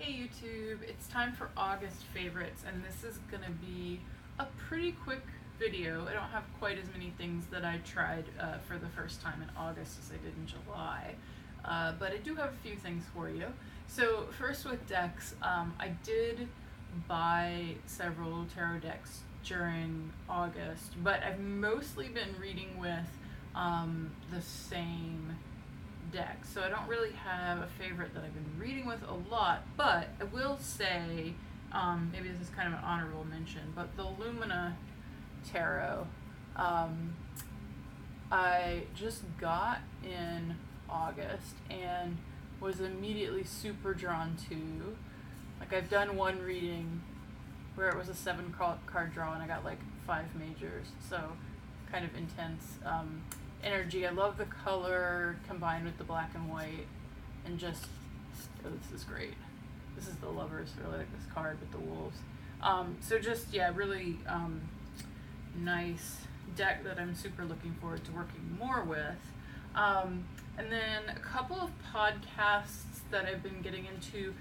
Hey YouTube, it's time for August favorites, and this is gonna be a pretty quick video. I don't have quite as many things that I tried for the first time in August as I did in July, but I do have a few things for you. So first with decks, I did buy several tarot decks during August, but I've mostly been reading with the same deck. So I don't really have a favorite that I've been reading with a lot, but I will say, maybe this is kind of an honorable mention, but the Lumina Tarot, I just got in August and was immediately super drawn to. Like, I've done one reading where it was a 7 card draw and I got like 5 majors, so kind of intense energy. I love the color combined with the black and white, and just, oh, this is great. This is the Lovers, really like this card with the wolves. So just, yeah, really nice deck that I'm super looking forward to working more with. And then a couple of podcasts that I've been getting into.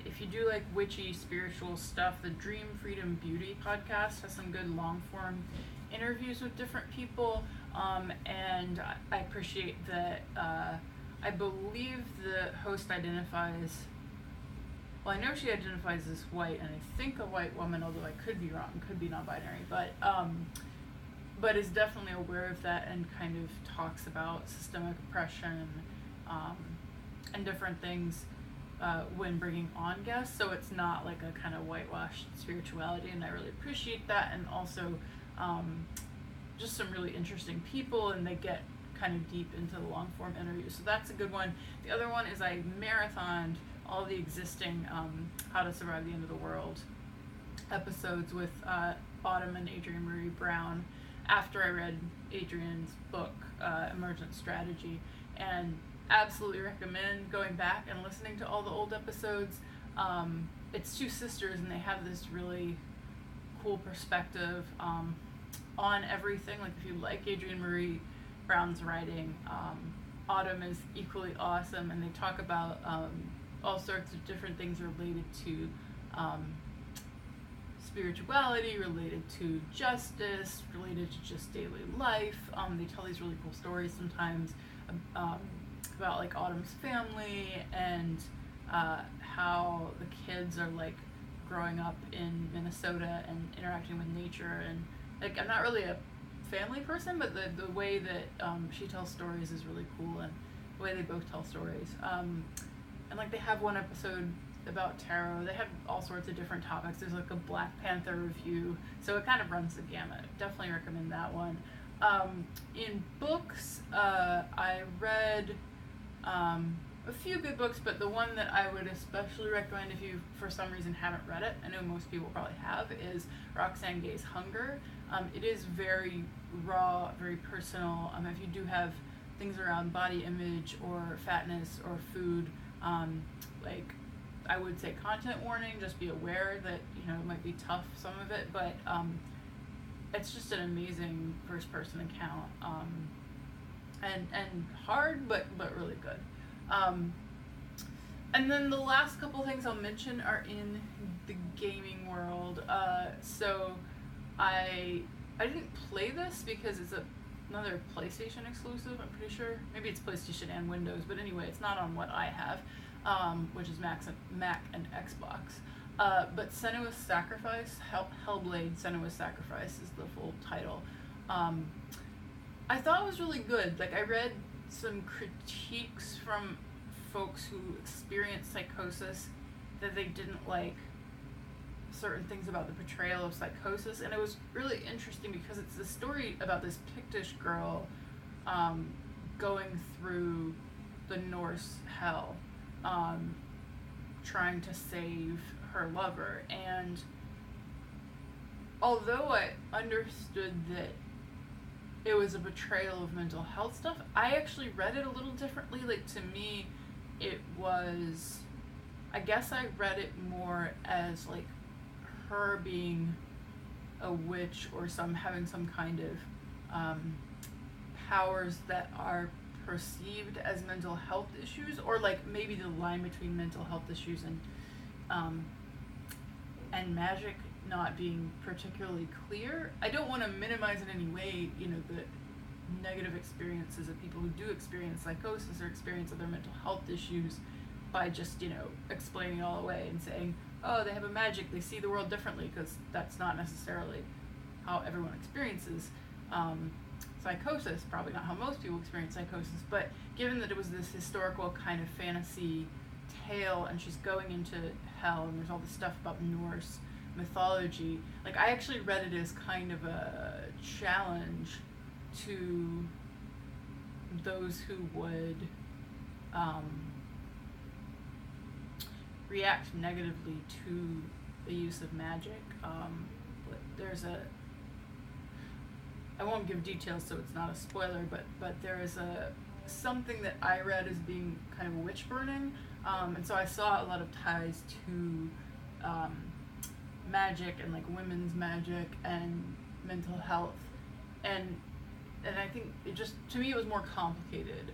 If you do like witchy spiritual stuff, the Dream Freedom Beauty podcast has some good long form interviews with different people, and I appreciate that. I believe the host identifies, well, I know she identifies as white, and I think a white woman, although I could be wrong, could be non-binary, but is definitely aware of that and kind of talks about systemic oppression and different things when bringing on guests. So it's not like a kind of whitewashed spirituality, and I really appreciate that. And also just some really interesting people, and they get kind of deep into the long form interview. So that's a good one. The other one is I marathoned all the existing How to Survive the End of the World episodes with Autumn and Adrienne Marie Brown after I read Adrienne's book, Emergent Strategy, and absolutely recommend going back and listening to all the old episodes. It's two sisters, and they have this really cool perspective on everything. Like, if you like Adrienne Marie Brown's writing, Autumn is equally awesome, and they talk about all sorts of different things related to spirituality, related to justice, related to just daily life. They tell these really cool stories sometimes about like Autumn's family and how the kids are like growing up in Minnesota and interacting with nature. And like, I'm not really a family person, but the way that she tells stories is really cool, and the way they both tell stories. And like, they have one episode about tarot. They have all sorts of different topics. There's like a Black Panther review, so it kind of runs the gamut. Definitely recommend that one. In books, I read a few good books, but the one that I would especially recommend if you for some reason haven't read it, I know most people probably have, is Roxane Gay's Hunger. It is very raw, very personal. If you do have things around body image or fatness or food, like, I would say content warning, just be aware that, you know, it might be tough, some of it, but it's just an amazing first person account, and hard, but really good. And then the last couple things I'll mention are in the gaming world. So I didn't play this because it's another PlayStation exclusive, I'm pretty sure. Maybe it's PlayStation and Windows, but anyway, it's not on what I have, which is Mac and Xbox. But Senua's Sacrifice, Hellblade Senua's Sacrifice is the full title. I thought it was really good. Like, I read some critiques from folks who experienced psychosis that they didn't like certain things about the portrayal of psychosis, and it was really interesting because it's the story about this Pictish girl going through the Norse hell, trying to save her lover. And although I understood that it was a portrayal of mental health stuff, I actually read it a little differently. Like, to me, it was, I guess I read it more as like her being a witch or having some kind of powers that are perceived as mental health issues, or like maybe the line between mental health issues and and magic not being particularly clear. I don't want to minimize in any way, the negative experiences of people who do experience psychosis or experience other mental health issues by just, explaining it all away and saying, oh, they have a magic, they see the world differently, because that's not necessarily how everyone experiences psychosis, probably not how most people experience psychosis, but given that it was this historical kind of fantasy tale and she's going into hell and there's all this stuff about Norse mythology, like I actually read it as kind of a challenge to those who would react negatively to the use of magic. I won't give details so it's not a spoiler, but there is something that I read as being kind of witch burning, and so I saw a lot of ties to magic and like women's magic and mental health, and I think it just, to me, it was more complicated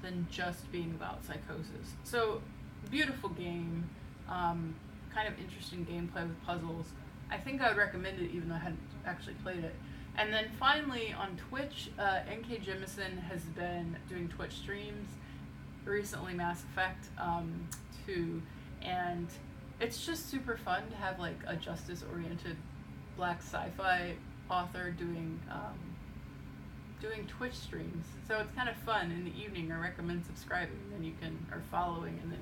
than just being about psychosis. So beautiful game, kind of interesting gameplay with puzzles. I think I would recommend it even though I hadn't actually played it. And then finally on Twitch, NK Jemisin has been doing Twitch streams, recently Mass Effect 2, and it's just super fun to have like a justice-oriented black sci-fi author doing Twitch streams. So it's kind of fun in the evening. I recommend subscribing, and then you can, or following, and then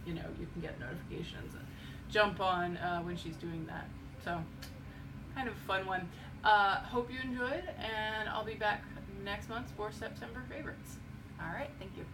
you can get notifications and jump on when she's doing that. So kind of a fun one. Hope you enjoyed, and I'll be back next month for September favorites. All right, thank you.